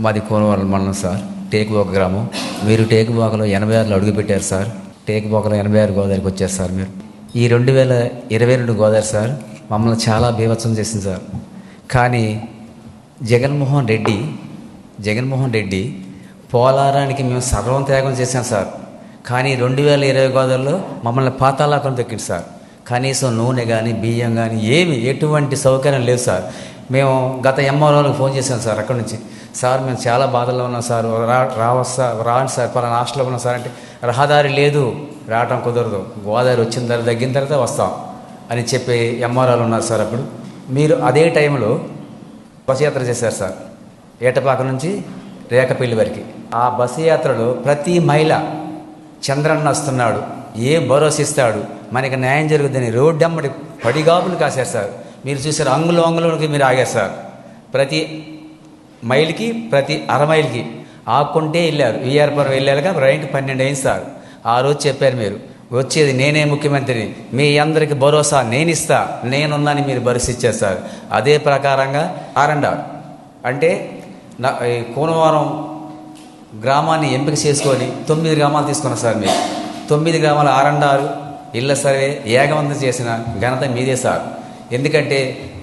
మాది కోనవరం మండలం సార్, టేకుబోక గ్రామం. మీరు టేకుబోకలో 86లో అడుగుపెట్టారు సార్. టేకుబోకలో 86 గోదావరికి వచ్చారు సార్. మీరు ఈ 2022 గోదావరి సార్ మమ్మల్ని చాలా బీభత్సం చేసింది సార్. కానీ జగన్మోహన్ రెడ్డి పోలారానికి మేము సర్వం త్యాగం చేశాం సార్. కానీ 2020 గోదావరిలో మమ్మల్ని పాతాళాకం దక్కింది సార్. కనీసం నూనె కానీ బియ్యం కానీ ఎటువంటి సౌకర్యం లేదు సార్. మేము గత ఎంఆర్ఓలకు ఫోన్ చేశాం సార్. అక్కడి నుంచి సార్ మేము చాలా బాధల్లో ఉన్నాం సార్, రాండి సార్, పలానా హాస్టల్లో ఉన్నాం సార్ అంటే రహదారి లేదు, రావటం కుదరదు, గోదావరి వచ్చిన తర్వాత తగ్గిన తర్వాత వస్తాం అని చెప్పి ఎంఆర్ఓలు ఉన్నారు సార్. అప్పుడు మీరు అదే టైంలో బస్సు యాత్ర చేశారు సార్, ఏటపాక నుంచి రేకపల్లి వరకు. ఆ బస్సు యాత్రలో ప్రతి మహిళ చంద్రన్న వస్తున్నాడు, ఏ భరోసా ఇస్తాడు, మనకి న్యాయం జరుగుతుందని రోడ్డమ్మడి పడిగాపులు కాశారు సార్. మీరు చూసారు, అంగుళంకి మీరు ఆగారు సార్. ప్రతి మైలుకి ప్రతి అర మైలుకి ఆకుంటే వెళ్ళారు. విఆర్పురం వెళ్ళాక రైట్ 12 అయింది సార్. ఆ రోజు చెప్పారు, మీరు వచ్చేది నేనే ముఖ్యమంత్రిని, మీ అందరికి భరోసా నేను ఇస్తా, నేనున్నాను, మీరు భరోసా ఇచ్చారు సార్. అదే ప్రకారంగా R&R అంటే కోనవరం గ్రామాన్ని ఎంపిక చేసుకొని 9 గ్రామాలు తీసుకున్నారు సార్. మీరు 9 గ్రామాలు R&R ఇళ్ల సర్వే ఏకవంతం చేసిన ఘనత మీదే సార్. ఎందుకంటే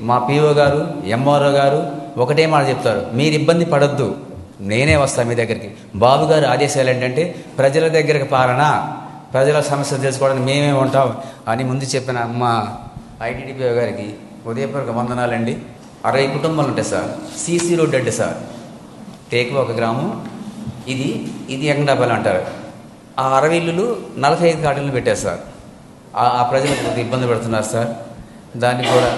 మా PO గారు, MRO గారు ఒకటే మాట చెప్తారు, మీరు ఇబ్బంది పడొద్దు, నేనే వస్తాను మీ దగ్గరికి. బాబు గారు ఆదేశాలు ఏంటంటే ప్రజల దగ్గరకు పాలన, ప్రజల సమస్యలు తెలుసుకోవడానికి మేమే ఉంటాం అని ముందు చెప్పిన మా ITDPO గారికి ఉదయపూర్వక వందనాలండి. 60 కుటుంబాలు ఉంటాయి సార్. CC రోడ్ అంటే సార్ టేకుబోక గ్రామం, ఇది ఎంగడాపల్లి అంటారు. ఆ 60 ఇల్లులు 45 కాటన్లు పెట్టారు సార్. ఆ ప్రజలకు ఇబ్బంది పెడుతున్నారు సార్. దాన్ని కూడా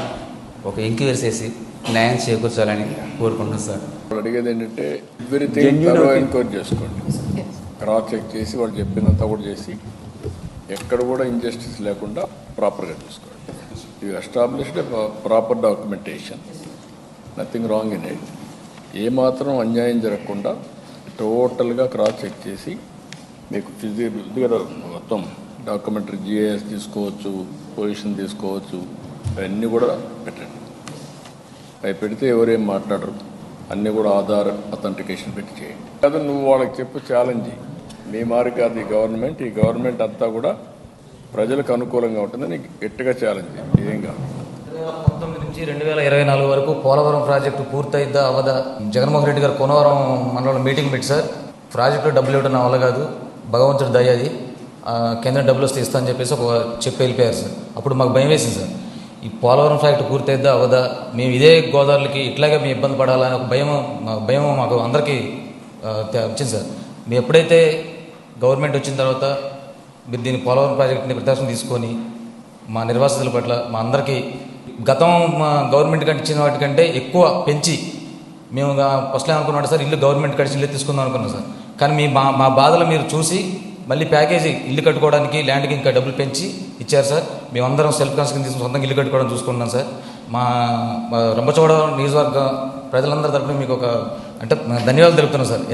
ఒక ఎంక్వైరీ చేసి న్యాయం చేకూర్చాలని కోరుకుంటున్నాను సార్. అడిగేది ఏంటంటే ఎవ్రీథింగ్ ఎంక్వైరీ చేసుకోండి, క్రాస్ చెక్ చేసి వాళ్ళు చెప్పినంత కూడా చేసి ఎక్కడ కూడా ఇంజస్టిస్ లేకుండా ప్రాపర్గా చూసుకోండి. You established proper documentation, nothing wrong in it. ఏమాత్రం అన్యాయం జరగకుండా టోటల్గా క్రాస్ చెక్ చేసి మీకు ఫిజికల్గా మొత్తం డాక్యుమెంటరీ GIS తీసుకోవచ్చు, పొజిషన్ తీసుకోవచ్చు, అవన్నీ కూడా పెట్టండి. అవి పెడితే ఎవరేం మాట్లాడరు, అన్నీ కూడా ఆధార్ అథెంటికేషన్ పెట్టి చేయండి. కాదు నువ్వు వాళ్ళకి చెప్పు, ఛాలెంజ్ మీ మారి కాదు ఈ గవర్నమెంట్ అంతా కూడా ప్రజలకు అనుకూలంగా ఉంటుందని గట్టిగా ఛాలెంజ్, ఏం కాదు. 2019 నుంచి 2024 వరకు పోలవరం ప్రాజెక్టు పూర్తయిద్దా అవదా, జగన్మోహన్ రెడ్డి గారు కోనవరం మండలంలో మీటింగ్ పెట్టి సార్ ప్రాజెక్టులో డబ్బులు ఇవ్వడం నా వల్ల కాదు, భగవంతుడు దయ్యాది, కేంద్రం డబ్బులు వస్తే ఇస్తా అని చెప్పేసి చెప్పి వెళ్ళిపోయారు సార్. అప్పుడు మాకు భయం వేసింది సార్, ఈ పోలవరం ప్రాజెక్టు పూర్తయిద్దా అవదా, మేము ఇదే గోదావరికి ఇట్లాగే మేము ఇబ్బంది పడాలని ఒక భయం మాకు అందరికీ వచ్చింది సార్. మేము ఎప్పుడైతే గవర్నమెంట్ వచ్చిన తర్వాత మీరు దీన్ని పోలవరం ప్రాజెక్టుని ప్రదర్శన తీసుకొని మా నిర్వాసితుల పట్ల మా అందరికీ గతం మా గవర్నమెంట్ కంటే ఇచ్చిన వాటికంటే ఎక్కువ పెంచి మేము ఫస్ట్లో అనుకున్నాం సార్, ఇల్లు గవర్నమెంట్ కడిచి ఇల్లు తీసుకుందాం అనుకున్నాం సార్. కానీ మా బాధలు మీరు చూసి మళ్ళీ ప్యాకేజీ ఇల్లు కట్టుకోవడానికి ల్యాండ్కి ఇంకా డబ్బులు పెంచి ఇచ్చారు సార్. మేమందరం సెల్ఫ్ కన్స్ట్రక్షన్ తీసుకుని సొంతంగా ఇల్లు కట్టుకోవడం చూసుకుంటున్నాం సార్. మా రంపచోడవరం నియోజకవర్గ ప్రజలందరి తరపున మీకు ధన్యవాదాలు తెలుపుతున్నాం సార్.